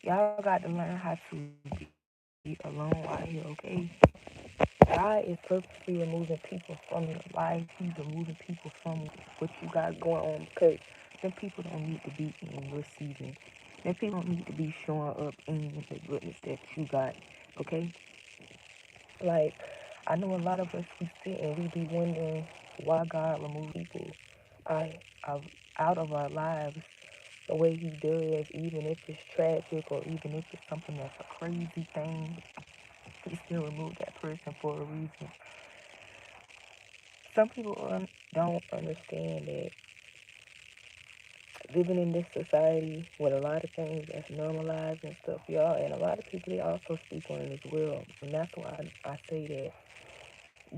Y'all got to learn how to be alone out here, okay? God is purposely removing people from your life. He's removing people from what you got going on because them people don't need to be in your season. Them people don't need to be showing up in the goodness that you got, okay? Like, I know a lot of us, we sit and we be wondering why God removed people out, out, out of our lives the way He does, even if it's tragic or even if it's something that's a crazy thing. He still removed that person for a reason. Some people don't understand that living in this society with a lot of things that's normalized and stuff, y'all, and a lot of people, they also speak on it as well. And that's why I say that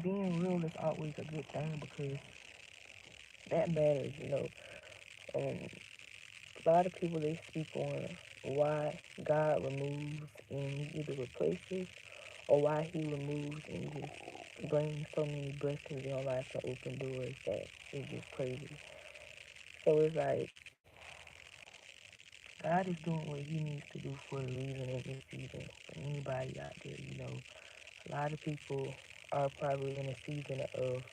being real is always a good thing because that matters. Um, a lot of people, they speak on why God removes and He either replaces or why He removes and just brings so many blessings in your life to open doors that is just crazy. So it's like God is doing what He needs to do for a reason in this season. For anybody out there, a lot of people are probably in a season of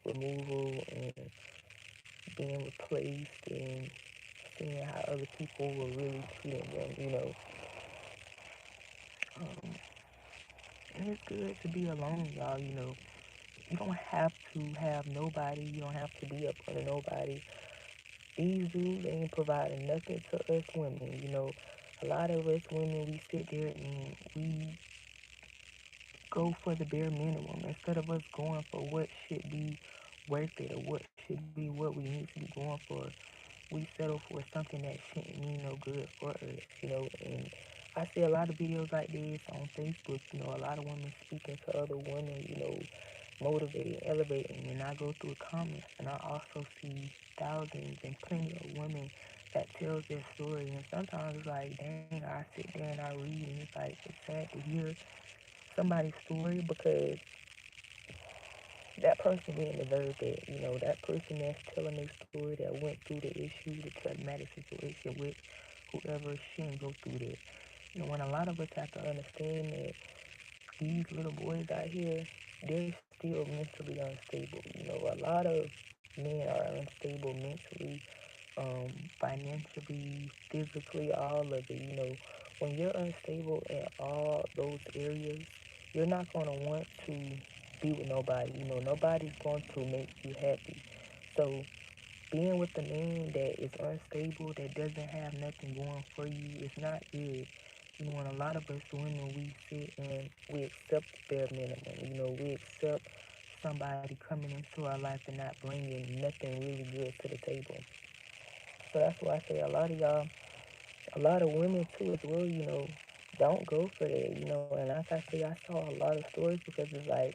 removal and being replaced and seeing how other people were really treating them. Um, and it's good to be alone, y'all. You don't have to have nobody. You don't have to be up under nobody. These dudes ain't providing nothing to us women. A lot of us women, we sit there and we go for the bare minimum instead of us going for what should be worth it or what should be what we need to be going for. We settle for something that shouldn't mean no good for us. And I see a lot of videos like this on Facebook, a lot of women speaking to other women, motivating, elevating, and I go through the comments and I also see thousands and plenty of women that tells their story and sometimes it's like, dang, I sit there and I read and it's like, it's sad to hear somebody's story because that person didn't deserve it. That person that's telling their story that went through the issue, the traumatic situation with whoever shouldn't go through that. When a lot of us have to understand that these little boys out here, they're still mentally unstable. A lot of men are unstable mentally, financially, physically, all of it. When you're unstable in all those areas, you're not going to want to be with nobody. Nobody's going to make you happy. So being with a man that is unstable, that doesn't have nothing going for you, is not good. And a lot of us women, we sit and we accept bare minimum. We accept somebody coming into our life and not bringing nothing really good to the table. So that's why I say a lot of y'all, a lot of women too as well, don't go for that. And like I say, I saw a lot of stories because it's like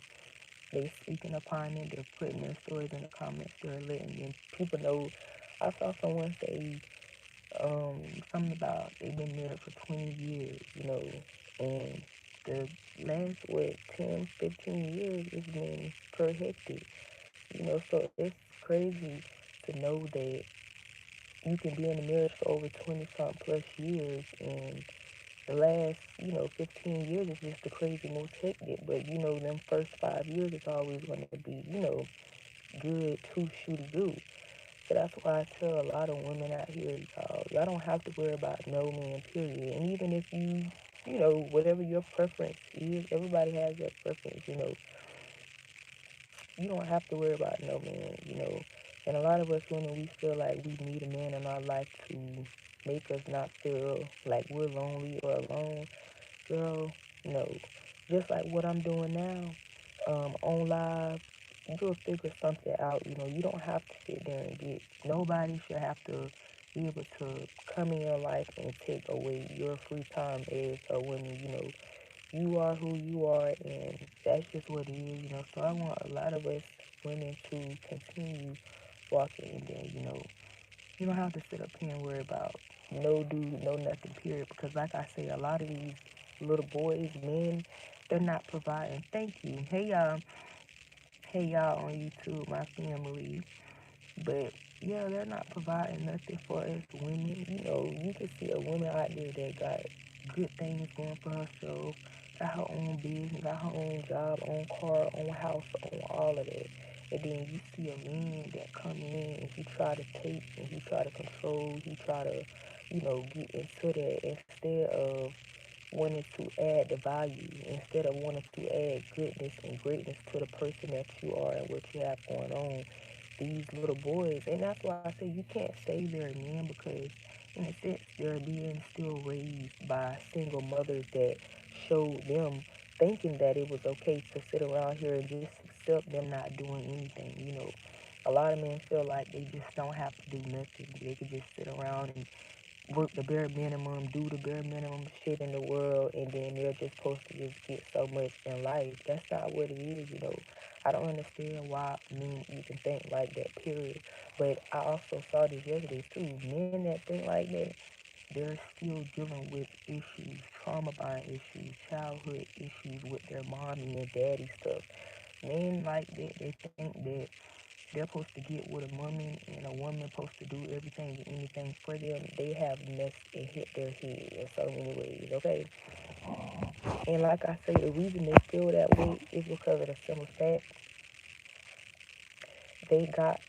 they speaking upon it, they're putting their stories in the comments, they're letting them, people know. I saw someone say something about they've been married for 20 years, and the last, 10, 15 years has been per hectic, so it's crazy to know that you can be in a marriage for over 20 something plus years and the last, 15 years is just the crazy most hectic. But them first 5 years is always going to be, good two shooty good. So that's why I tell a lot of women out here, y'all don't have to worry about no man, period. And even if whatever your preference is, everybody has their preference. You don't have to worry about no man. And a lot of us women, we feel like we need a man in our life to make us not feel like we're lonely or alone. Girl, no. Just like what I'm doing now, on live, you'll figure something out. You don't have to sit there and get, nobody should have to be able to come in your life and take away your free time as a woman. You are who you are, and that's just what it is. So I want a lot of us women to continue walking in there. You don't have to sit up here and worry about no dude, no nothing, period. Because like I say, a lot of these little boys, men, they're not providing. Thank you. Hey y'all on YouTube, my family. But yeah, they're not providing nothing for us women. You can see a woman out there that got good things going for herself, got her own business, got her own job, own car, own house, own all of that. And then you see a man that come in and he try to take and he try to control, he try to, get into that instead of wanting to add the value, instead of wanting to add goodness and greatness to the person that you are and what you have going on. These little boys, and that's why I say you can't say they're men because, in a sense, they're being still raised by single mothers that showed them thinking that it was okay to sit around here and just accept them not doing anything. A lot of men feel like they just don't have to do nothing. They could just sit around and work the bare minimum, do the bare minimum shit in the world, and then they're just supposed to just get so much in life. That's not what it is. I don't understand why men even think like that, period. But I also saw this yesterday too. Men that think like that, they're still dealing with issues, trauma bond issues, childhood issues with their mommy and daddy stuff. Men like that, they think that they're supposed to get with a woman and a woman supposed to do everything and anything for them. They have messed and hit their head in so many ways, okay? And like I say, the reason they feel that way is because of the simple fact they got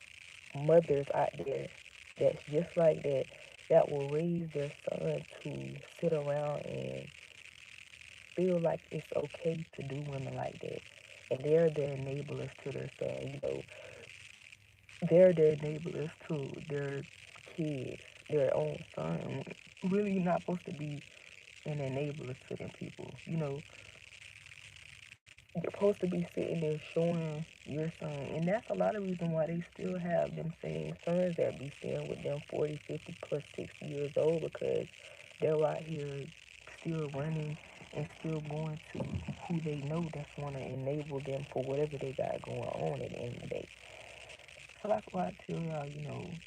mothers out there that's just like that, that will raise their son to sit around and feel like it's okay to do women like that. And they're the enablers to their son. They're the enablers to their kids, their own son. Really not supposed to be an enabler to them people. You're supposed to be sitting there showing your son. And that's a lot of reason why they still have them same sons that be staying with them 40, 50 plus 60 years old because they're out here still running and still going to who they know that's going to enable them for whatever they got going on at the end of the day. So that's why I tell y'all,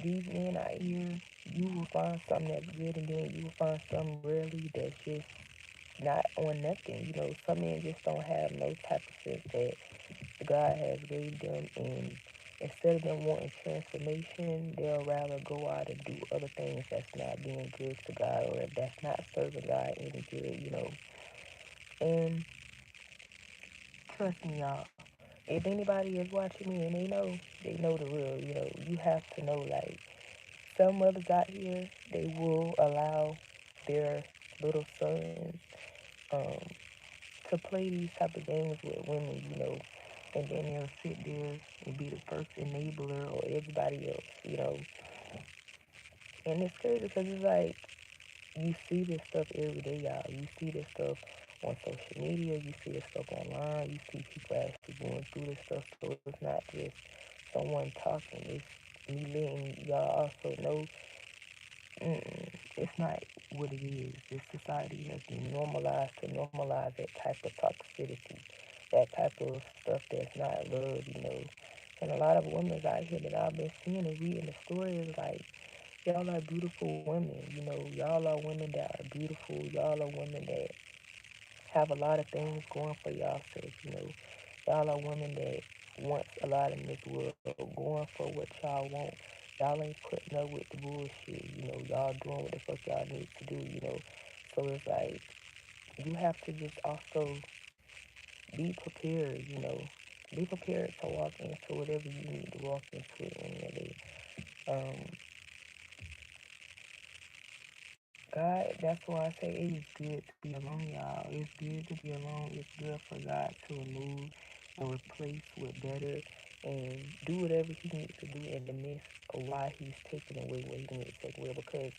these men out here, you will find something that's good and then you will find something rarely that's just not on nothing. Some men just don't have no type of sense that God has gave them, and instead of them wanting transformation, they'll rather go out and do other things that's not being good to God or that's not serving God any good. And trust me, y'all, if anybody is watching me and they know the real, you have to know, like, some mothers out here, they will allow their little sons um, to play these type of games with women, and then they'll sit there and be the first enabler or everybody else. And it's crazy because it's like you see this stuff every day, y'all. You see this stuff on social media. You see this stuff online. You see people actually going through this stuff. So it's not just someone talking. It's me letting y'all also know it's not what it is. This society has been normalized to normalize that type of toxicity, that type of stuff that's not love. And a lot of women out here that I've been seeing and reading the stories, like, y'all are beautiful women. Y'all are women that are beautiful. Y'all are women that have a lot of things going for y'all self. Y'all are women that wants a lot in this world, going for what y'all want. Y'all ain't putting up with the bullshit. Y'all doing what the fuck y'all need to do. So it's like you have to just also be prepared. Be prepared to walk into whatever you need to walk into at the end of the day. Um, God, that's why I say it is good to be alone, y'all. It's good to be alone. It's good for God to remove and replace with better and do whatever He needs to do in the midst of why He's taking away what He needs to take away. Because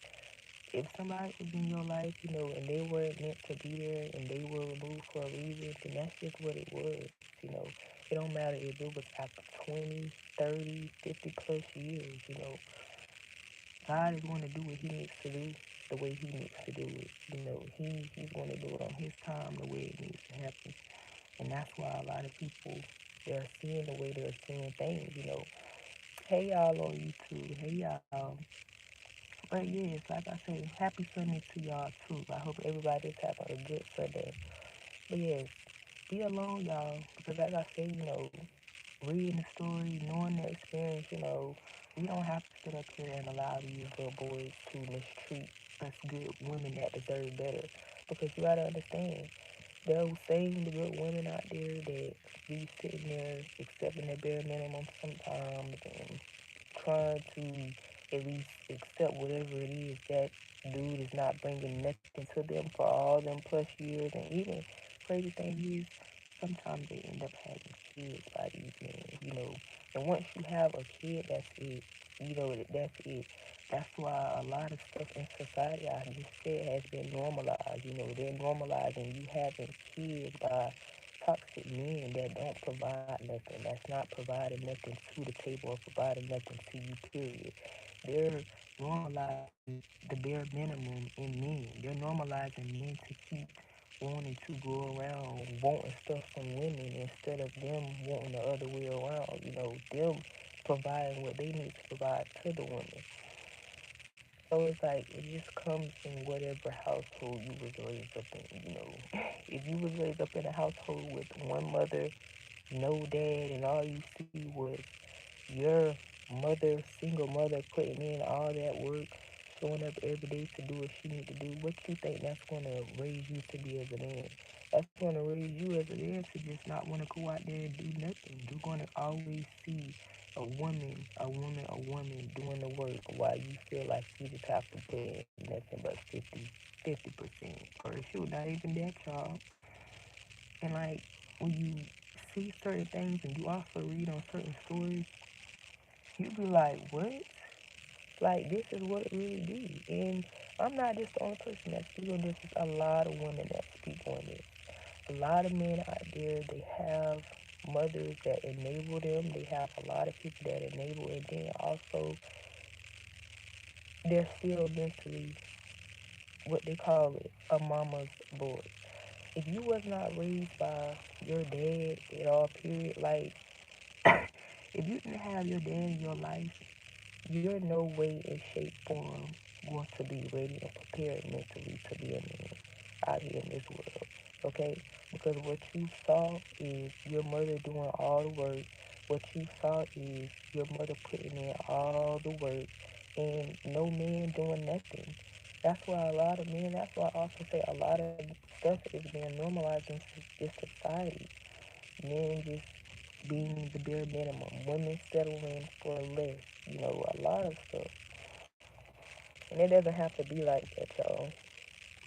if somebody was in your life, and they weren't meant to be there and they were removed for a reason, then that's just what it was. It don't matter if it was after 20, 30, 50 plus years. God is going to do what He needs to do the way He needs to do it. He's going to do it on His time the way it needs to happen. And that's why a lot of people, they're seeing the way they're seeing things. Hey, y'all on YouTube. Hey, y'all. But yes, like I say, happy Sunday to y'all too. I hope everybody's having a good Sunday. But yes, be alone, y'all. Because like I say, reading the story, knowing the experience, we don't have to sit up here and allow these little boys to mistreat us good women that deserve better. Because you gotta understand, those same the good women out there that be sitting there accepting the bare minimum sometimes and trying to at least accept whatever it is that dude is not bringing nothing to them for all them plus years. And even crazy thing is, sometimes they end up having kids by these men, And once you have a kid, that's it. That's it. That's why a lot of stuff in society, I just said, has been normalized. They're normalizing you having kids by toxic men that don't provide nothing, that's not providing nothing to the table or providing nothing to you, period. They're normalizing the bare minimum in men. They're normalizing men to keep wanting to go around wanting stuff from women instead of them wanting the other way around. Them providing what they need to provide to the woman. So it's like it just comes in whatever household you was raised up in. If you was raised up in a household with one mother, no dad, and all you see was your mother, single mother, putting in all that work, showing up every day to do what she need to do, what you think that's gonna raise you to be as a man? That's gonna raise you as a man to just not want to go out there and do nothing. You're gonna always see a woman doing the work while you feel like you just have to put in nothing but 50% or shoot, not even that, y'all. And like when you see certain things and you also read on certain stories, you be like, what? Like, this is what it really be. And I'm not just the only person that speaks on this. It's a lot of women that speak on this. A lot of men out there, they have mothers that enable them. They have a lot of people that enable, and then also they're still mentally what they call it, a mama's boy. If you was not raised by your dad at all, period, like if you didn't have your dad in your life, you're no way in shape, form going to be ready and prepared mentally to be a man out here in this world. Okay? Because what you saw is your mother doing all the work. What you saw is your mother putting in all the work and no man doing nothing. That's why a lot of men, that's why I also say a lot of stuff is being normalized in this society. Men just being the bare minimum, women settling for less, a lot of stuff. And it doesn't have to be like that, y'all.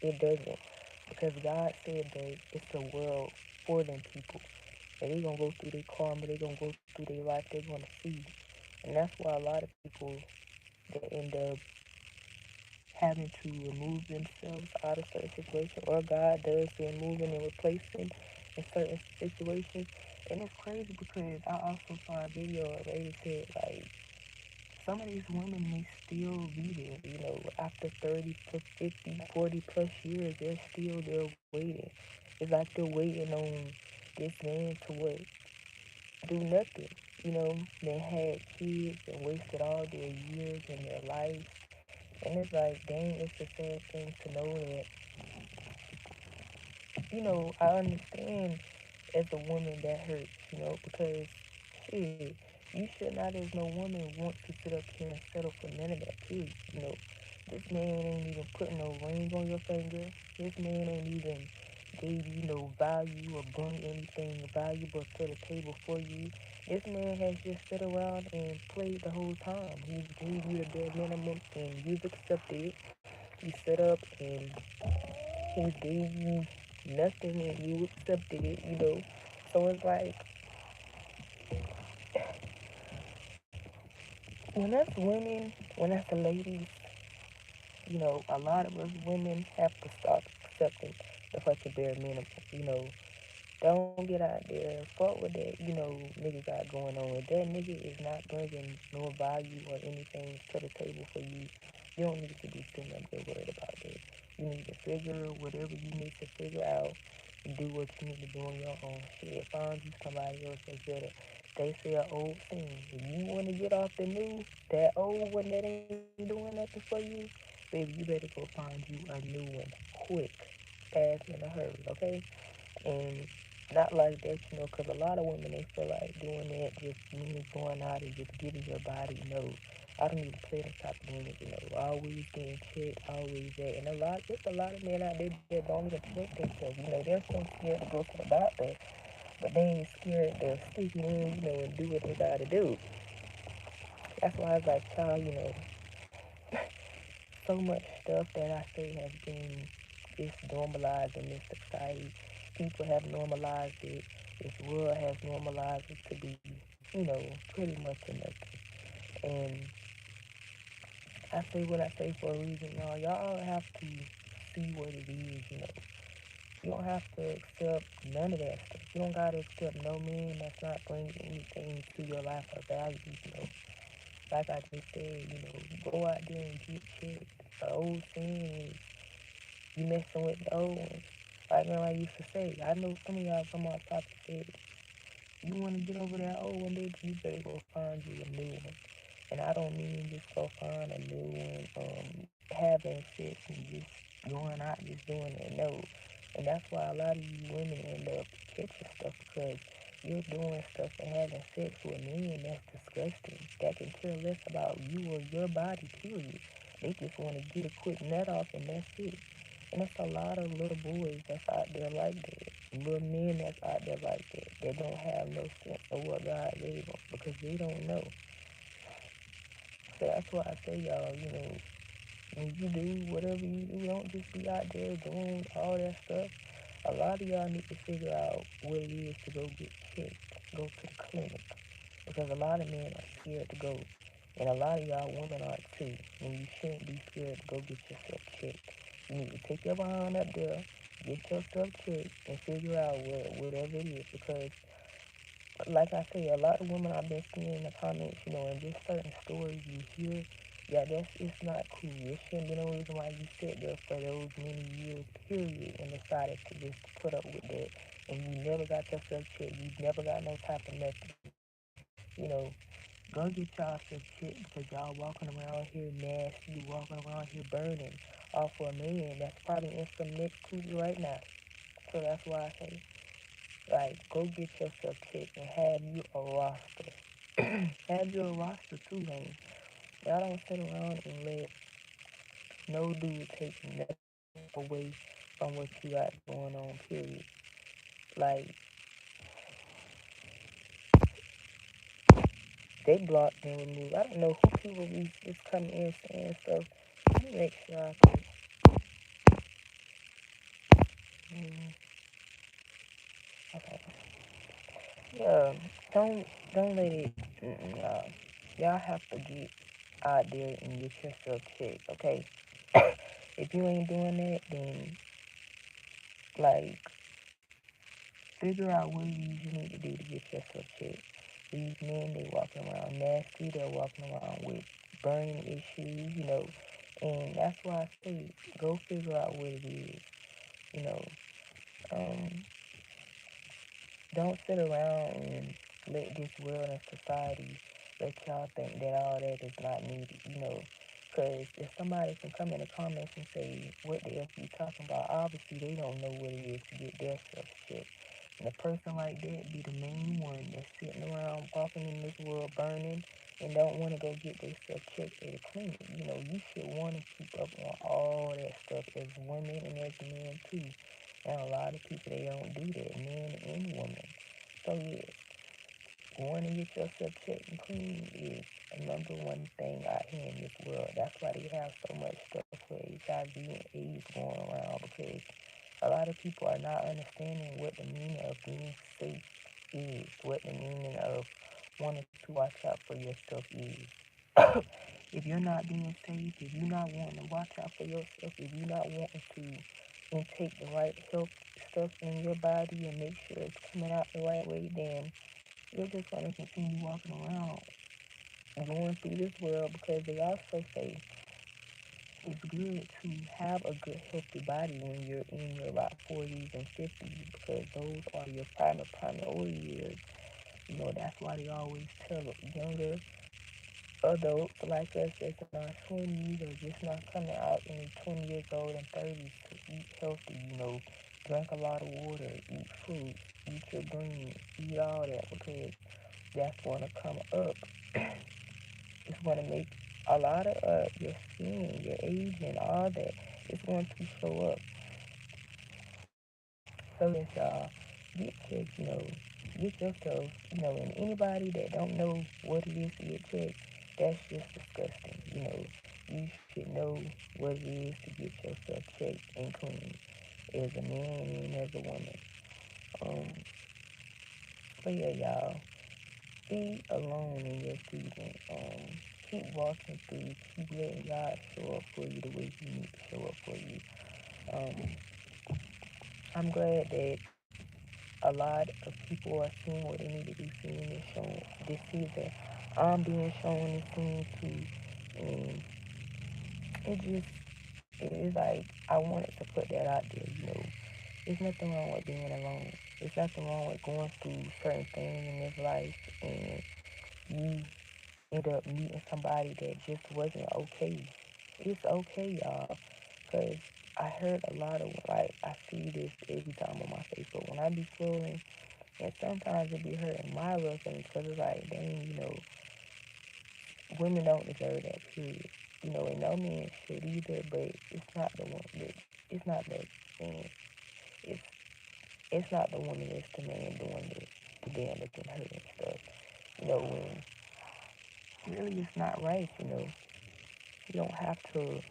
It doesn't. Because God said that it's a world for them people. And they're going to go through their karma, they're going to go through their life, they're going to see. And that's why a lot of people that end up having to remove themselves out of certain situations, or God does removing and replacing in certain situations. And it's crazy because I also saw a video of lady said, like, some of these women may still be there, after 30 to 50, 40 plus years, they're still there waiting. It's like they're waiting on this man to what? Do nothing. They had kids and wasted all their years and their life. And it's like, dang, it's a sad thing to know that, I understand as a woman that hurts, because shit, you should not as no woman want to sit up here and settle for none of that, period. This man ain't even putting no ring on your finger. This man ain't even gave you no value or bring anything valuable to the table for you. This man has just sit around and played the whole time. He gave you the bare minimum and you've accepted it. He set up and he gave you nothing and you accepted it. So it's like, when us women, when us ladies, a lot of us women have to start accepting the fucking bare minimum. Don't get out there, fuck with that, nigga got going on. If that nigga is not bringing no value or anything to the table for you, you don't need to be sitting up there worried about that. You need to figure whatever you need to figure out and do what you need to do on your own. Shit, find you somebody else that's better. They say an old thing. If you want to get off the new, that old one that ain't doing nothing for you, baby, you better go find you a new one quick, fast, in a hurry, okay? And not like that, because a lot of women, they feel like doing that just means going out and just giving your body. No, I don't even play them type of games, always getting checked, always that. And there's a lot of men out there that don't even check themselves. They're so scared to go to the doctor, but they ain't scared to stick it in, and do what they gotta do. That's why it's like, child, so much stuff that I say has been it's normalized in this society. People have normalized it. This world has normalized it to be, pretty much a nothing. And I say what I say for a reason, y'all. Y'all have to see what it is. You don't have to accept none of that stuff. You don't gotta accept no man that's not bringing anything to your life of value. Like I just said, go out there and get checked. The old saying is you messing with the old ones. Like man, I used to say, I know some of y'all come on top and said, you want to get over that old one, baby, you better go find you a new one. And I don't mean just go find a new one, having sex and just going out just doing it. No. And that's why a lot of you women end up catching stuff because you're doing stuff and having sex with men that's disgusting. That can care less about you or your body, period. They just want to get a quick nut off and that's it. And it's a lot of little boys that's out there like that. Little men that's out there like that. That don't have no sense of what God gave them because they don't know. So that's why I say, y'all, when you do whatever you do, don't just be out there doing all that stuff. A lot of y'all need to figure out what it is to go get checked, go to the clinic. Because a lot of men are scared to go. And a lot of y'all women are too. And you shouldn't be scared to go get yourself checked. You need to take your behind up there, get yourself checked, and figure out whatever it is. Because like I say, a lot of women I've been seeing in the comments, and just certain stories you hear, yeah, it's not cool. It shouldn't be no reason why you sit there for those many years, period, and decided to just put up with that. And you never got yourself checked. You never got no type of nothing. You know, go get yourself checked because y'all walking around here nasty, walking around here burning off for a man that's probably in some next to you right now. So that's why I say, like, go get yourself checked and have you a roster. Have you a roster too, man. Y'all don't sit around and let no dude take nothing away from what you got going on, period. Like, they blocked and removed. I don't know who people be just coming in saying stuff. Let me make sure I can. Mm, okay. Yeah, don't let it. Y'all have to get out there and get yourself checked, okay? If you ain't doing that, then like figure out what it is you need to do to get yourself checked. These men, they walking around nasty. They're walking around with burning issues, and that's why I say go figure out what it is. You know, um, don't sit around and let this world and society let y'all think that all that is not needed. Because if somebody can come in the comments and say, what the F you talking about, obviously they don't know what it is to get their self checked. And a person like that be the main one that's sitting around walking in this world burning and don't want to go get themselves checked at a clinic. You should want to keep up on all that stuff as women and as men too. And a lot of people, they don't do that, men and women. So yeah, going to get yourself checked and clean is a number one thing out here in this world. That's why they have so much stuff with HIV and AIDS going around because a lot of people are not understanding what the meaning of being safe is, what the meaning of wanting to watch out for yourself is. If you're not being safe, if you're not wanting to watch out for yourself, if you're not wanting to intake the right health stuff in your body and make sure it's coming out the right way, then you're just going to continue walking around going through this world because they also say it's good to have a good healthy body when you're in your like 40s and 50s because those are your primary years. That's why they always tell younger adults like us that's in our 20s or just not coming out in 20 years old and 30s to eat healthy, drink a lot of water, eat fruit, eat your greens, eat all that because that's going to come up. It's going to make a lot of your skin, your age, and all that is going to show up. So yes, y'all, get checked, get yourself, and anybody that don't know what it is to get checked, that's just disgusting. You should know what it is to get yourself checked and clean as a man and as a woman. Um, but yeah, y'all, be alone in your season. Keep walking through, keep letting God show up for you the way He needs to show up for you. Um, I'm glad that a lot of people are seeing what they need to be seeing and shown this season. I'm being shown and seen too, and it just it is like I wanted to put that out there. There's nothing wrong with being alone. There's nothing wrong with going through certain things in this life, and you end up meeting somebody that just wasn't okay. It's okay, y'all, because I heard a lot of like I see this every time on my Facebook when I be scrolling. And sometimes it be hurting my real feelings because it's like, dang, women don't deserve that, period. And no man should either, but it's not the one that, it's not the man. It's, it's not the woman, it's the man doing the damage and hurt and stuff. When really it's not right, You don't have to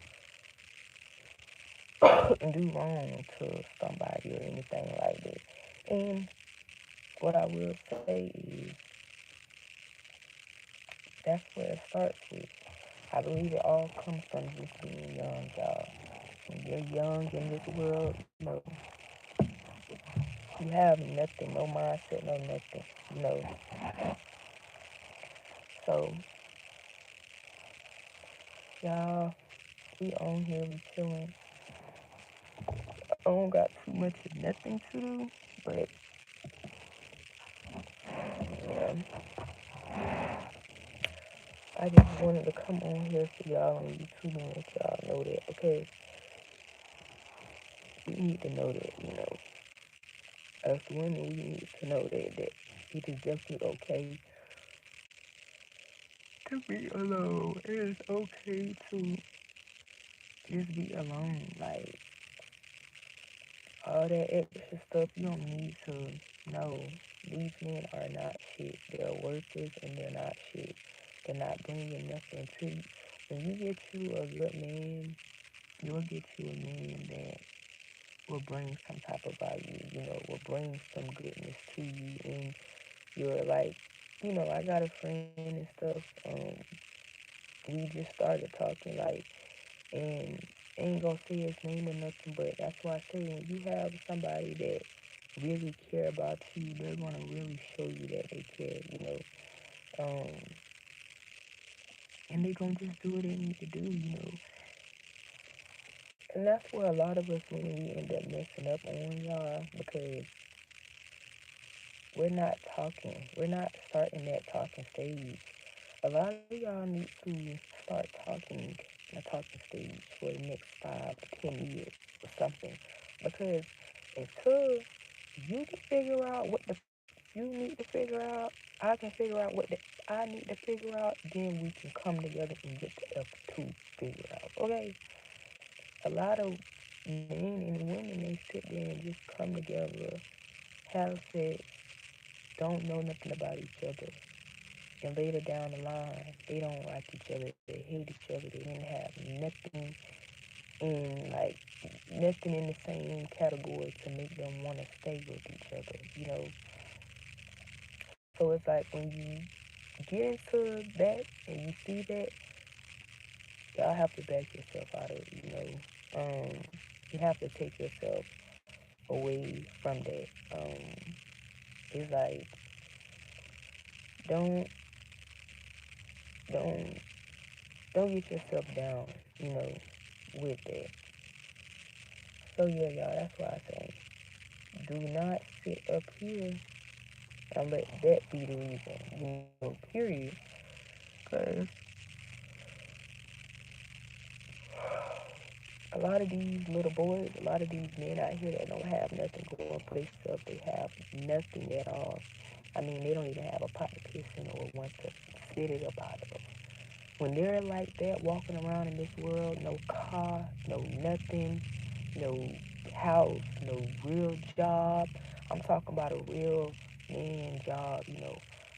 do wrong to somebody or anything like that. And what I will say is that's where it starts with. I believe it all comes from just being young, y'all. When you're young in this world, you have nothing, no mindset, no nothing, you know. So, y'all, we on here, we chilling. I don't got too much of nothing to do, but yeah, I just wanted to come on here for y'all on YouTube and let y'all know that because we need to know that, as women, we need to know that it is definitely okay to be alone. It is okay to just be alone. Like, all that extra stuff, you don't need to know. These men are not shit. They're workers and they're not shit. They're not bringing nothing to you. When you get you a good man, you'll get you a man that will bring some type of value, will bring some goodness to you. And you're like, I got a friend and stuff. We just started talking, like, and ain't gonna say his name or nothing, but that's why I say when you have somebody that really care about you, they're gonna really show you that they care, um, and they gonna just do what they need to do. And that's where a lot of us women we end up messing up on, y'all, because we're not talking, we're not starting that talking stage. A lot of y'all need to start talking a talking stage for the next 5 to 10 years or something. Because until you can figure out what the you need to figure out, I can figure out what the I need to figure out, then we can come together and get the F2 figured out. Okay? A lot of men and women they sit there and just come together, have sex, don't know nothing about each other. And later down the line, they don't like each other, they hate each other, they didn't have nothing in like nothing in the same category to make them want to stay with each other, So it's like when you get into that and you see that, y'all have to back yourself out of it, you have to take yourself away from that. It's like don't don't don't get yourself down, you know, with that. So yeah, y'all, that's why I say do not sit up here and let that be the reason, period. Because a lot of these little boys, a lot of these men out here that don't have nothing going for themselves, they have nothing at all. I mean, they don't even have a pot to piss in or want to spit it up out of. When they're like that, walking around in this world, no car, no nothing, no house, no real job. I'm talking about a real man job,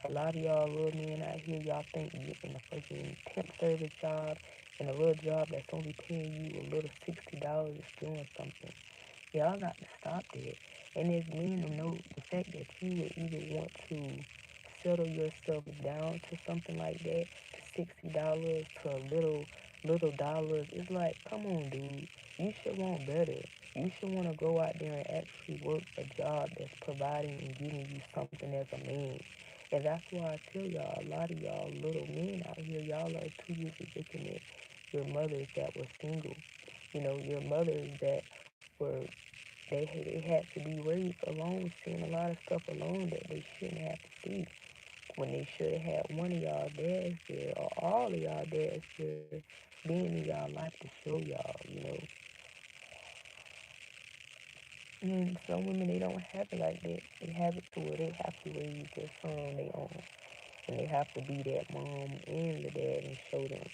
A lot of y'all little men out here, y'all think you getting a freaking temp service job and a little job that's only paying you a little $60 is doing something. Y'all got to stop that. And as men to know the fact that you would either want to settle yourself down to something like that, to $60 to a little dollars, it's like, come on, dude. You should want better. You should want to go out there and actually work a job that's providing and giving you something as a man. And that's why I tell y'all, a lot of y'all little men out here, y'all are too busy looking at your mothers that were single. Your mothers that were they had to be raised alone, seeing a lot of stuff alone that they shouldn't have to see. When they should have had one of y'all dads there or all of y'all dads there being in y'all life to show y'all. And some women, they don't have it like that. They have it to where they have to raise their son on their own. And they have to be that mom and the dad and show them.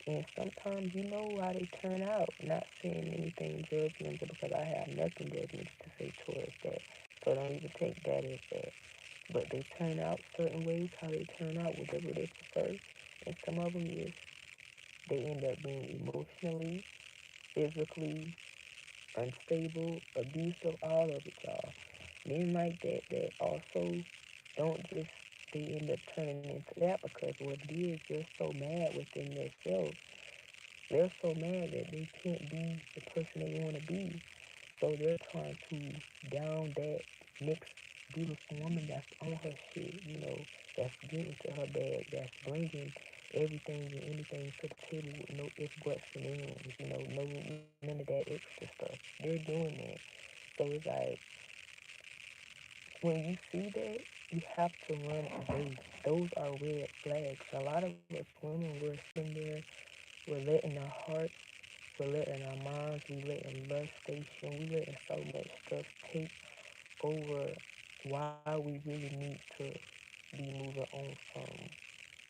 And sometimes you know how they turn out. Not saying anything judgmental because I have nothing judgmental to say towards that. So don't even take that as that. But they turn out certain ways, how they turn out, whatever they prefer. And some of them is they end up being emotionally, physically unstable, abusive, all of it, y'all. Men like that also don't just they end up turning into that because what it is, they're so mad within themselves. They're so mad that they can't be the person they want to be. So they're trying to down that next beautiful woman that's on her shit, that's getting to her bag, that's bringing everything and anything to the table with no ifs, buts, and ands, no none of that extra stuff. They're doing that. So it's like when you see that, you have to run away. Those are red flags. A lot of us women, we're sitting there, we're letting our hearts, we're letting our minds, we letting lust station, we letting so much stuff take over why we really need to be moving on from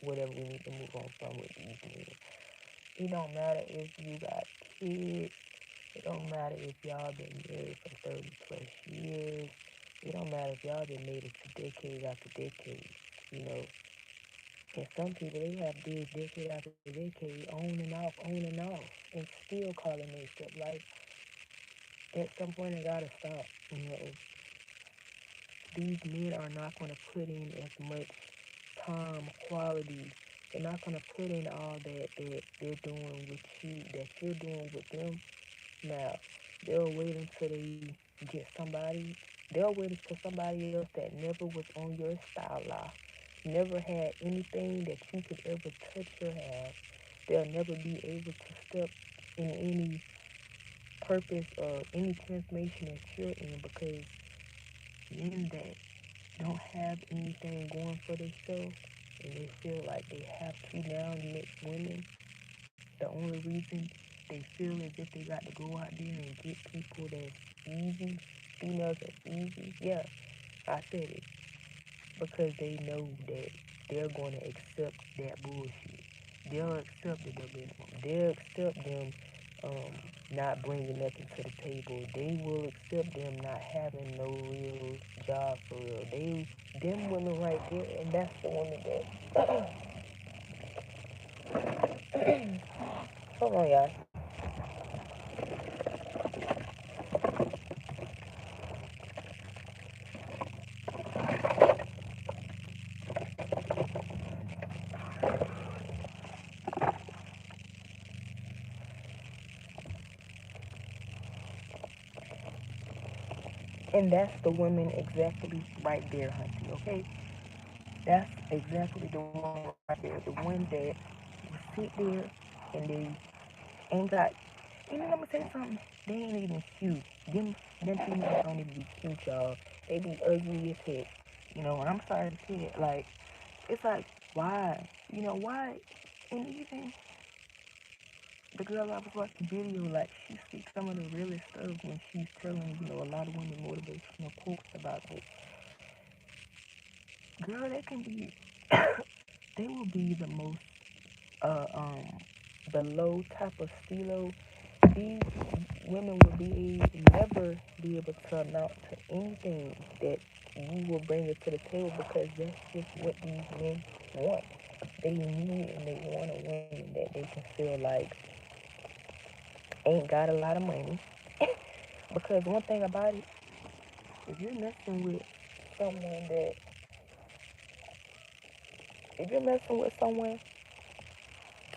whatever we need to move on from with these men. It don't matter if you got kids. It don't matter if y'all been married for 30 plus years. It don't matter if y'all been married to decades after decades. And some people, they have been decade after decade, on and off, and still calling themselves like, at some point, it gotta stop. These men are not going to put in as much time, quality. They're not going to put in all that they're doing with you, that you're doing with them. Now, they'll wait until they get somebody. They'll wait for somebody else that never was on your style life, never had anything that you could ever touch or have. They'll never be able to step in any purpose or any transformation that you're in because men that don't have anything going for themselves and they feel like they have to now next women, the only reason they feel as if they got to go out there and get people that's easy, females that's easy, yeah, I said it, because they know that they're going to accept that bullshit. They'll accept it, they'll accept them not bringing nothing to the table. They will accept them not having no real job for real. Them women right there, and that's the woman that. Hold on, y'all. And that's the woman exactly right there, hunty. Okay, that's exactly the one right there. The one that will sit there and they ain't got. And then I'm gonna say something. They ain't even cute. Them females don't even be cute, y'all. They be ugly as heck. And I'm sorry to say it. Like, it's like, why? Why? And even the girl I was watching video, like, she speaks some of the realest stuff when she's telling, a lot of women motivational quotes about it. Girl, they can be, they will be the most uh, um, below type of stilo, these women will never be able to amount to anything that you will bring it to the table because that's just what these men want. They need and they want a woman that they can feel like ain't got a lot of money. Because one thing about it, if you're messing with someone that, if you're messing with someone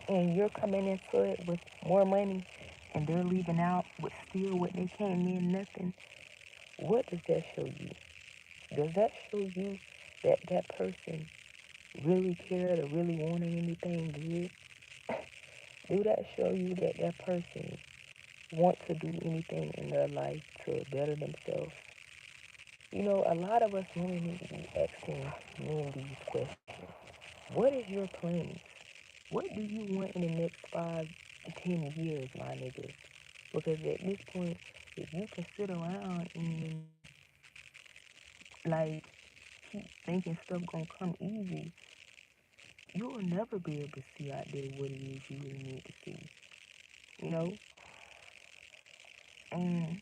and you're coming into it with more money and they're leaving out with still what they came in nothing, what does that show you? Does that show you that that person really cared or really wanted anything good? Do that show you that that person wants to do anything in their life to better themselves? You know, a lot of us women need to be asking men these questions. What is your plan? What do you want in the next 5 to 10 years, my nigga? Because at this point, if you can sit around and like keep thinking stuff gonna come easy, you will never be able to see out there what it is you really need to see. You know? And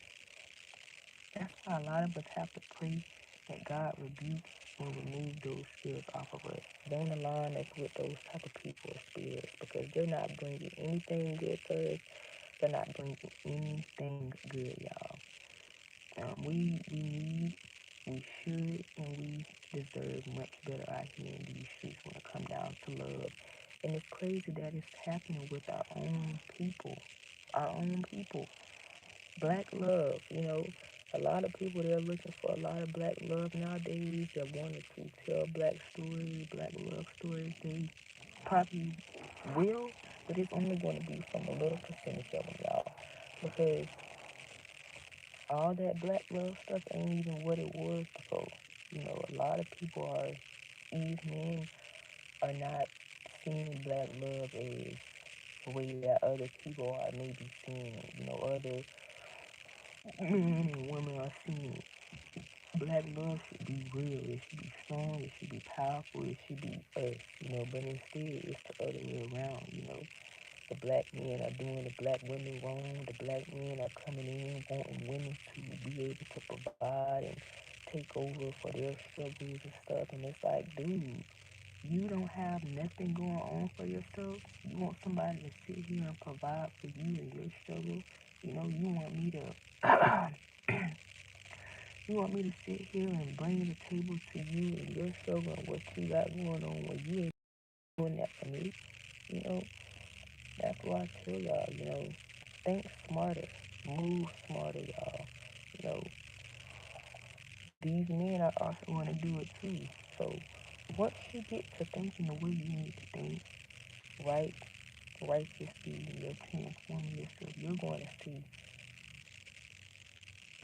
that's why a lot of us have to pray that God rebuke and remove those spirits off of us. Don't align us with those type of people or spirits because they're not bringing anything good to us. They're not bringing anything good, y'all. We need, we should, and we deserve much better out here in these streets when it comes down to love. And it's crazy that it's happening with our own people. Our own people. Black love, you know. A lot of people they're looking for a lot of black love nowadays. They're wanting to tell black stories, black love stories. They probably will, but it's only going to be from a little percentage of them, y'all. Because all that black love stuff ain't even what it was before. You know, a lot of people are, these men are not seeing black love as the way that other people are maybe seeing it. You know, other men and women are seeing it. Black love should be real. It should be strong. It should be powerful. It should be us, you know. But instead, it's the other way around, you know. The black men are doing the black women wrong. The black men are coming in wanting women to be able to provide and take over for their struggles and stuff. And it's like, dude, you don't have nothing going on for yourself. You want somebody to sit here and provide for you and your struggle. You know, you want me to you want me to sit here and bring the table to you and your struggle and what you got going on when you ain't doing that for me. You know, that's why I tell y'all, you know, think smarter, move smarter, y'all. You know, these men are also going to do it too. So once you get to thinking the way you need to think, right, righteously, your transforming yourself, you're going to see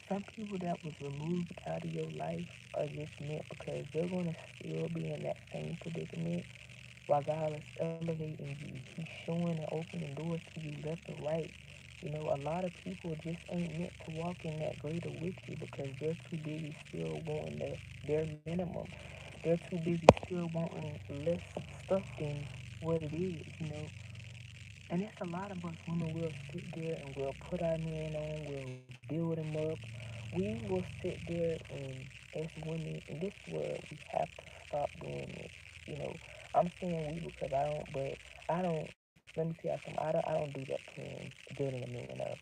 some people that was removed out of your life are just meant because they're going to still be in that same predicament while God is elevating you. He's showing and opening doors to you left and right. You know, a lot of people just ain't meant to walk in that greater with you because they're too busy still wanting their minimum. They're too busy still wanting less stuff than what it is, you know. And it's a lot of us women will sit there and we'll put our men on, we'll build them up. We will sit there and as women in this world we have to stop doing this. You know, I'm saying we because I don't, but I don't. Let me see how some. I don't do that plan building a man up,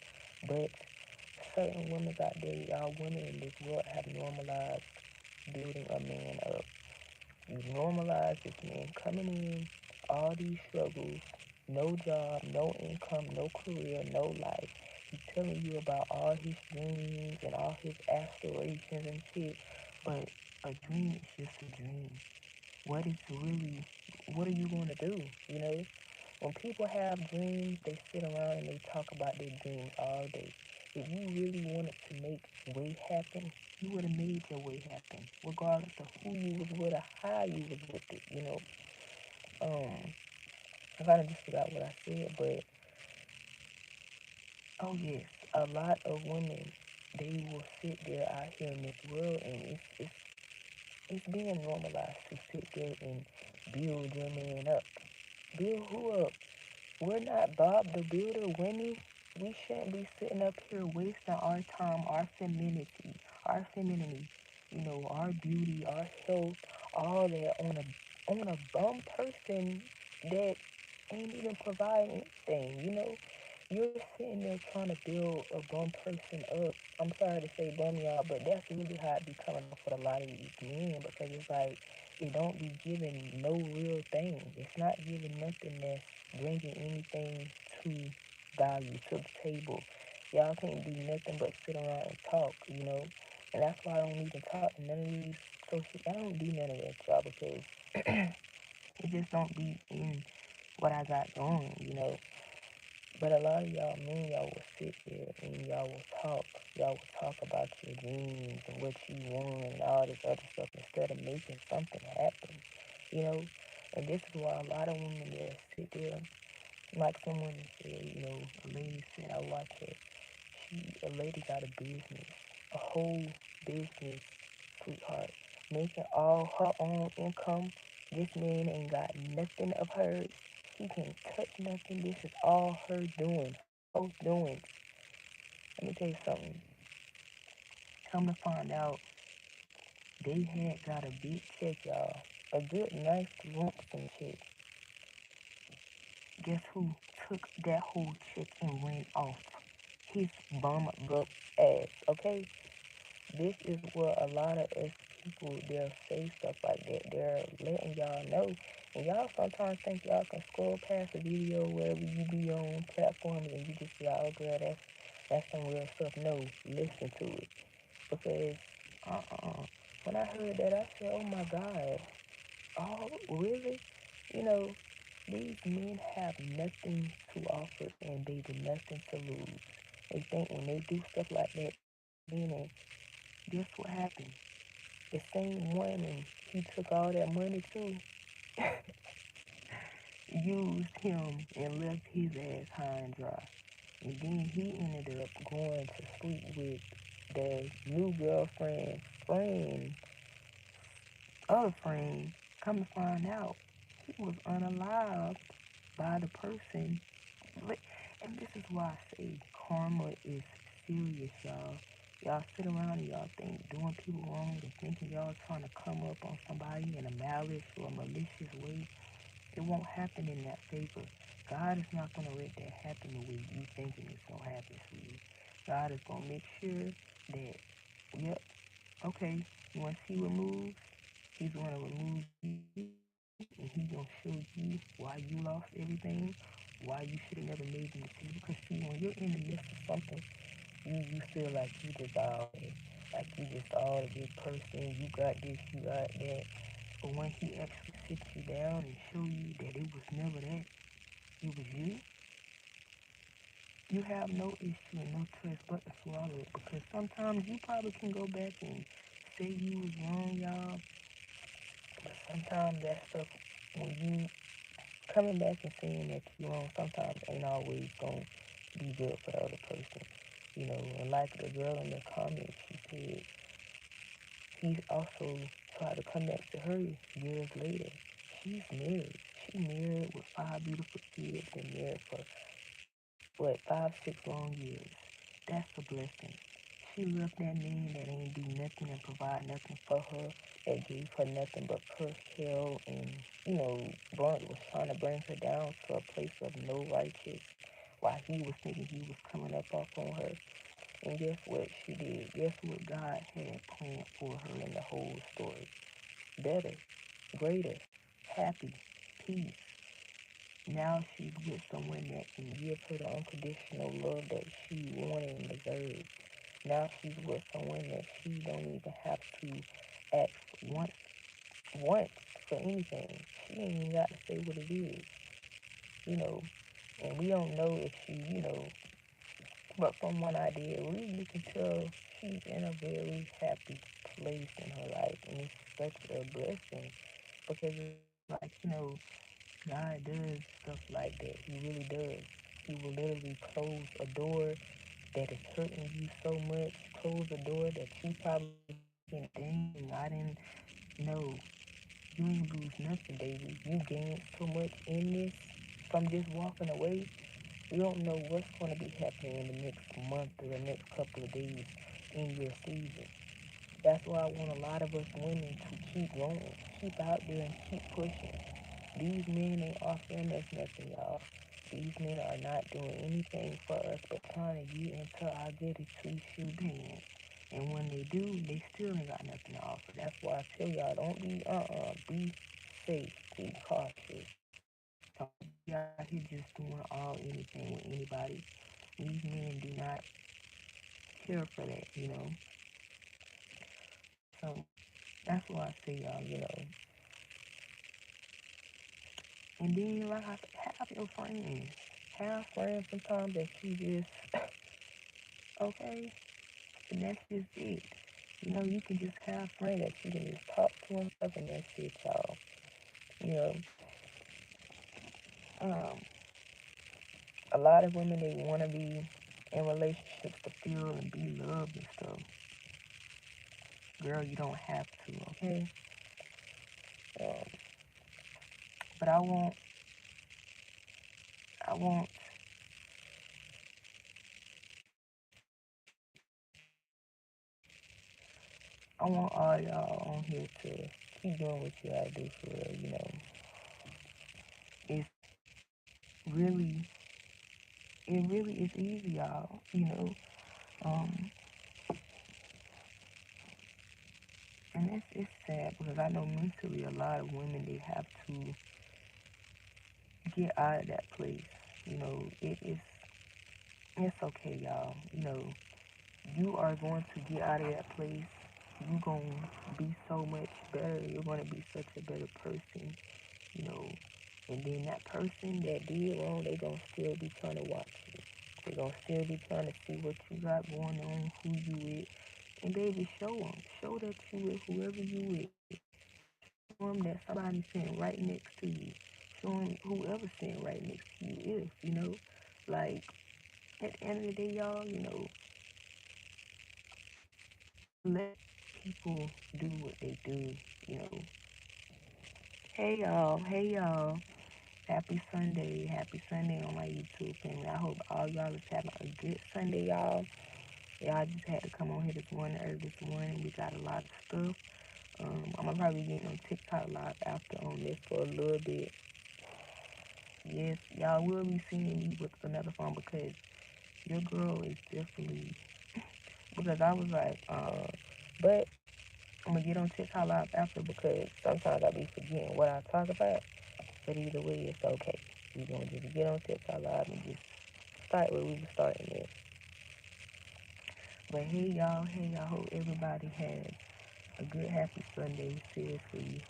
but certain women out there, y'all women in this world have normalized building a man up. You normalize this man coming in, all these struggles, no job, no income, no career, no life. He's telling you about all his dreams and all his aspirations and shit. But a dream is just a dream. What is really, what are you going to do? You know? When people have dreams, they sit around and they talk about their dreams all day. If you really wanted to make way happen, you would have made your way happen, regardless of who you was with or how you was with it. You know, um, I kind of just forgot what I said, but oh yes, a lot of women they will sit there out here in this world, and it's being normalized to sit there and build your man up. Build who up? We're not Bob the Builder winning. We shouldn't be sitting up here wasting our time, our femininity, our beauty, our health, all that on a bum person that ain't even providing anything. You're sitting there trying to build a bum person up. I'm sorry to say bum y'all, but that's really how it be coming off with a lot of these men because it's like it don't be giving no real thing. It's not giving nothing that's bringing anything to value to the table. Y'all can't do nothing but sit around and talk. And that's why I don't even talk to none of these social. I don't do none of that, y'all, because it just don't be in what I got going. But a lot of y'all men, y'all will sit there and y'all will talk. Y'all will talk about your dreams and what you want and all this other stuff instead of making something happen. You know? And this is why a lot of women that sit there, like someone said, a lady said, I watch her. A lady got a business, a whole business, sweetheart, making all her own income. This man ain't got nothing of hers. He can't touch nothing. This is all her doing, her doing. Let me tell you something. Come to find out, they had got a big check, y'all. A good, nice, lump-sum check. Guess who took that whole check and ran off? His bum butt ass, okay? This is what a lot of us people, they'll say stuff like that. They're letting y'all know. And y'all sometimes think y'all can scroll past a video wherever you be on platforms and you just be like, oh girl, that's some real stuff. No, listen to it. Because when I heard that I said, oh my God, oh really? You know, these men have nothing to offer and they do nothing to lose. They think when they do stuff like that, meaning guess what happened? The same woman he took all that money to used him and left his ass high and dry. And then he ended up going to sleep with the new girlfriend, friend, other friend. Come to find out, he was unalived by the person. And this is why I say karma is serious, y'all. Y'all sit around and y'all think doing people wrong and thinking y'all trying to come up on somebody in a malice or malicious way. It won't happen in that favor. God is not going to let that happen the way you thinking it's going to happen, sweetie. God is going to make sure that, yep, okay, once he removes, he's going to remove you and he's going to show you why you lost everything, why you should have never made the mistake. Because see, when you're in the midst of something, you feel like you just all that. Like you just all the big person, you got this, you got that. But when he actually sits you down and show you that it was never that, it was you have no issue and no choice but to swallow it. Because sometimes you probably can go back and say you was wrong, y'all. But sometimes that stuff, when you coming back and saying that you wrong, sometimes ain't always gonna be good for the other person. And like the girl in the comments, she said he also tried to come back to her years later. She's married. She married with 5 beautiful kids. Been married for what 5, 6 long years. That's a blessing. She left that man that ain't do nothing and provide nothing for her. That gave her nothing but cursed hell and was trying to bring her down to a place of no righteous. While he was thinking he was coming up off on her. And guess what she did? Guess what God had planned for her in the whole story? Better, greater, happy, peace. Now she's with someone that can give her the unconditional love that she wanted and deserved. Now she's with someone that she don't even have to ask once, once for anything. She ain't even got to say what it is, you know. And we don't know if she. But from what I did read, you can tell she's in a very happy place in her life, and it's such a blessing because it's like, God does stuff like that. He really does. He will literally close a door that is hurting you so much, close a door that you probably thinking, dang, I didn't know. you ain't lose nothing, baby. You gained so much in this from just walking away. You don't know what's going to be happening in the next month or the next couple of days in your season. That's why I want a lot of us women to keep going, keep out there and keep pushing. These men ain't offering us nothing, y'all. These men are not doing anything for us but trying to get into our goody two-shoe dance. And when they do, they still ain't got nothing to offer. That's why I tell y'all, don't be, be safe, be cautious. Don't be out here just doing all anything with anybody. These men do not care for that, you know. So that's why I say y'all. And then like I said, have your friends. Have friends sometimes that you just okay, and that's just it. You know, you can just have friends that you can just talk to and stuff, and that's it, y'all. You know, um, a lot of women they want to be in relationships to feel and be loved and stuff. Girl, you don't have to, okay? Um, but I want, I want all y'all on here to keep doing what you gotta do for real. You know, it's really, it really is easy, y'all. You know, um, and it's sad because I know mentally a lot of women they have to get out of that place. You know, it's okay, y'all. You know, you are going to get out of that place. You're gonna be so much better. You're gonna be such a better person. You know, and then that person that did wrong, they gonna still be trying to watch you. They gonna still be trying to see what you got going on, who you with, and baby, show them. Show that you with whoever you with. Show them that somebody's sitting right next to you. Show them whoever's sitting right next to you is, you know. Like, at the end of the day, y'all, you know, let people do what they do, you know. Hey, y'all. Hey, y'all. Happy Sunday on my YouTube family. I hope all y'all is having a good Sunday, y'all. Y'all just had to come on here this morning, early this morning. We got a lot of stuff. I'm gonna probably be getting on TikTok live after on this for a little bit. Yes, y'all will be seeing me with another phone because your girl is definitely because I was like, but I'm gonna get on TikTok live after because sometimes I be forgetting what I talk about. But either way, it's okay. We gonna just get on TikTok live and just start where we were starting at. But hey y'all, hope everybody had a good happy Sunday. Seriously,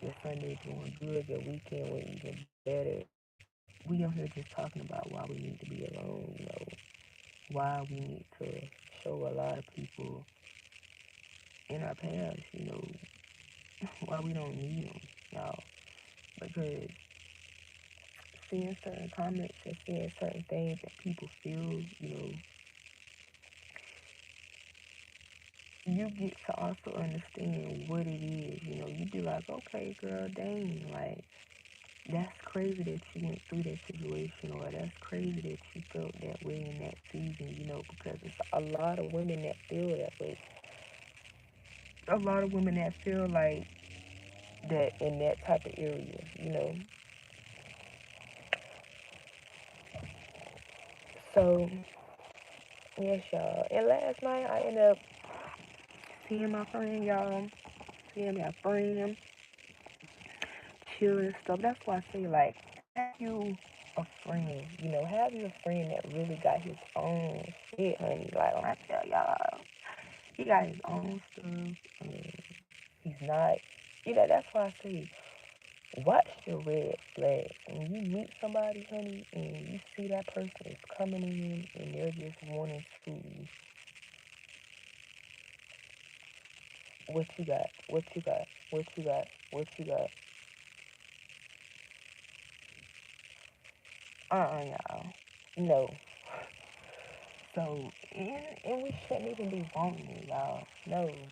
your Sunday's going good, your weekend went even better. We on here just talking about why we need to be alone, you know, why we need to show a lot of people in our past, you know, why we don't need them, y'all. Because seeing certain comments and seeing certain things that people feel, you know, you get to also understand what it is. You know, you be like, okay, girl, dang, like, that's crazy that you went through that situation, or that's crazy that you felt that way in that season, you know, because it's a lot of women that feel that way. A lot of women that feel like that in that type of area, you know. So, yes, y'all. And last night, I ended up seeing my friend, y'all. Seeing my friend, chilling and stuff. That's why I say, like, have you a friend, you know, have you a friend that really got his own shit, honey. Like, when I tell y'all, he got his own stuff. He's not, you know, that's why I say, watch your red flags. When you meet somebody, honey, and you see that person is coming in and they're just wanting to, what you got, what you got, what you got, what you got. Y'all. No. So, and we shouldn't even be wanting it, y'all. No.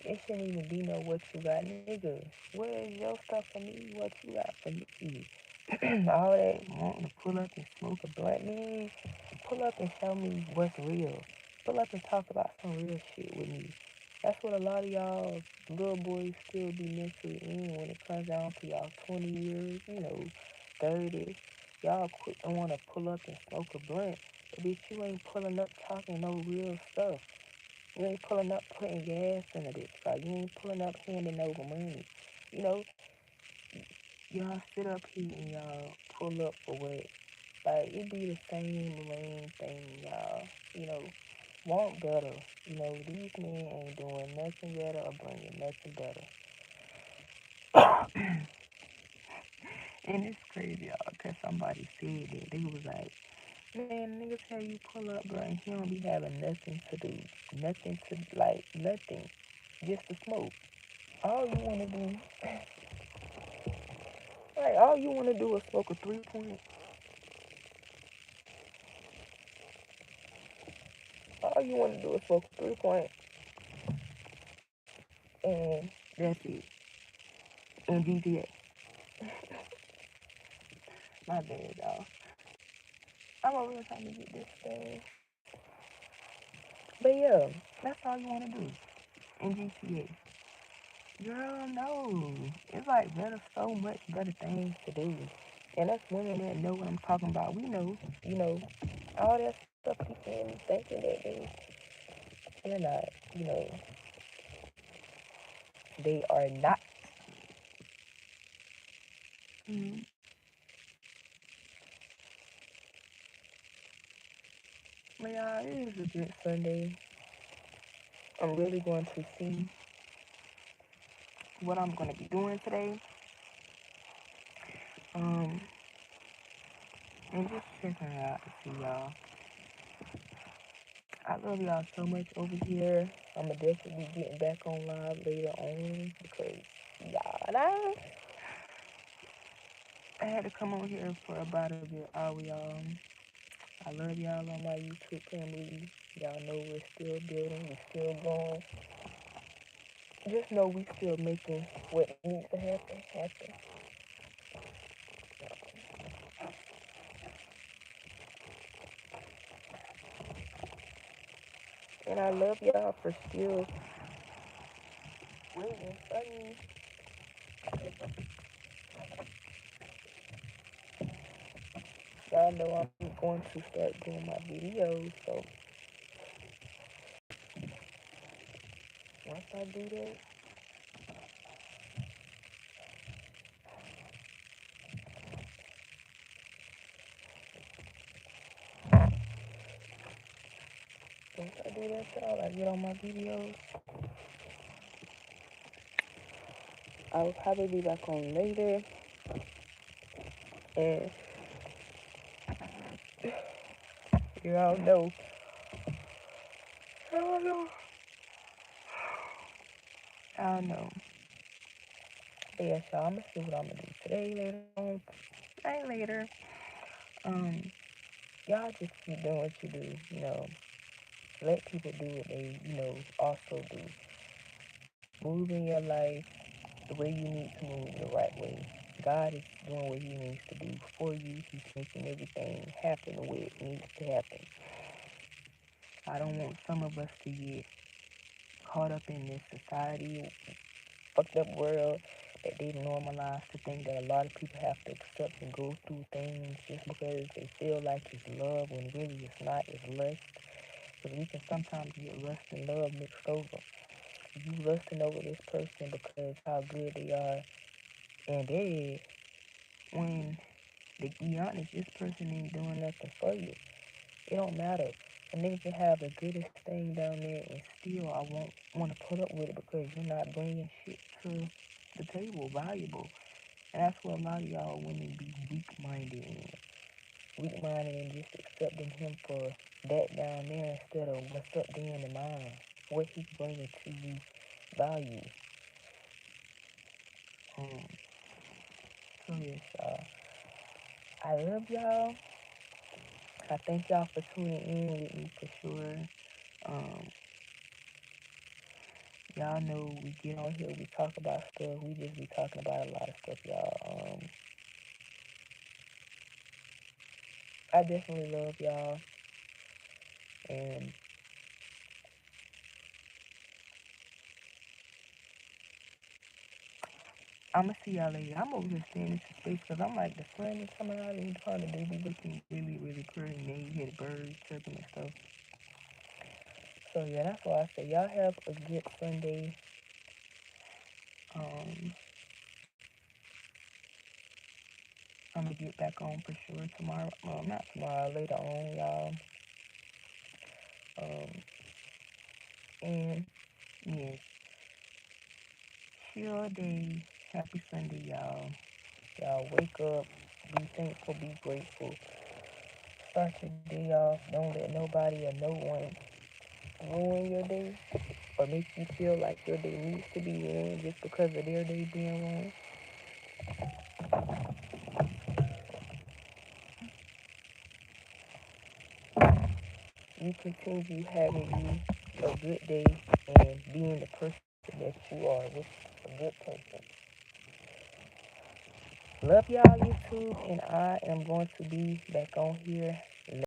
It shouldn't even be no what you got, nigga. Where is your stuff for me? What you got for me? All that wanting to pull up and smoke a blunt, man. Pull up and show me what's real. Pull up and talk about some real shit with me. That's what a lot of y'all little boys still be mentally in when it comes down to y'all 20 years, 30. Y'all quick and want to pull up and smoke a blunt. But bitch, you ain't pulling up talking no real stuff. You ain't pulling up putting gas in a bitch car. You ain't pulling up handing over money. You know, y'all sit up here and y'all pull up for what? Like, it be the same lame thing, y'all. You know, want better. These men ain't doing nothing better or bringing nothing better. And it's crazy, y'all, because somebody said that. They was like, man, nigga tell you pull up, bro, and he don't be having nothing to do. Nothing to, like, nothing. Just to smoke. All you want to do, like, all you want to do is smoke a 3 point. All you want to do is smoke a 3 point, and that's it. And GTA. My bad, y'all. I'm over here trying to get this thing. But yeah, that's all you want to do in GTA. Girl, no. It's like better, so much better things to do. And that's women that know what I'm talking about. We know, you know, all that stuff people thinking that they're not, they are not. Mm. But yeah, it is a good Sunday. I'm really going to see what I'm going to be doing today. Um, and just checking it out to see y'all. I love y'all so much over here. I'ma definitely be getting back on live later on because I had to come on here for about a good hour, y'all. I love y'all on my YouTube family. Y'all know we're still building, we're still going. Just know we still making what needs to happen. And I love y'all for still waiting for me. Y'all know I'm going to start doing my videos, so once I do that, y'all, I get on my videos, I will probably be back on later, and y'all know, y'all know, y'all know. But yes, y'all, I'm gonna see what I'm gonna do today, later on, today, later. Um, y'all just keep doing what you do, let people do what they, also do. Move in your life the way you need to move, the right way. God is doing what He needs to do for you. He's making everything happen the way it needs to happen. I don't want some of us to get caught up in this society, fucked up world that they normalize to think that a lot of people have to accept and go through things just because they feel like it's love when really it's not, it's lust. Because we can sometimes get lust and love mixed over. You lusting over this person because how good they are in bed when, to be honest, this person ain't doing nothing for you. It don't matter. A nigga can have the goodest thing down there and still I won't want to put up with it because you're not bringing shit to the table valuable. And that's what a lot of y'all women be weak-minded in. Weak-minded and just accepting him for that down there instead of what's up there in the mind. What he's bringing to you value. Um, so yes, I love y'all. I thank y'all for tuning in with me for sure. Um, Y'all know we get on here, we talk about stuff. We just be talking about a lot of stuff, y'all. I definitely love y'all, and I'm gonna see y'all later. I'm over here staying in some space because I'm like the sun is coming out and kind of they be looking really, really pretty. And then you hear the birds chirping and stuff. So yeah, that's why I say y'all have a good Sunday. Um, I'm gonna get back on for sure tomorrow. Not tomorrow, later on, y'all. Um, and yes, chill day. Happy Sunday, y'all. Y'all wake up, be thankful, be grateful. Start your day off. Don't let nobody or no one ruin your day or make you feel like your day needs to be ruined just because of their day being ruined. You continue having you a good day and being the person that you are, which is a good person. Love y'all, YouTube, and I am going to be back on here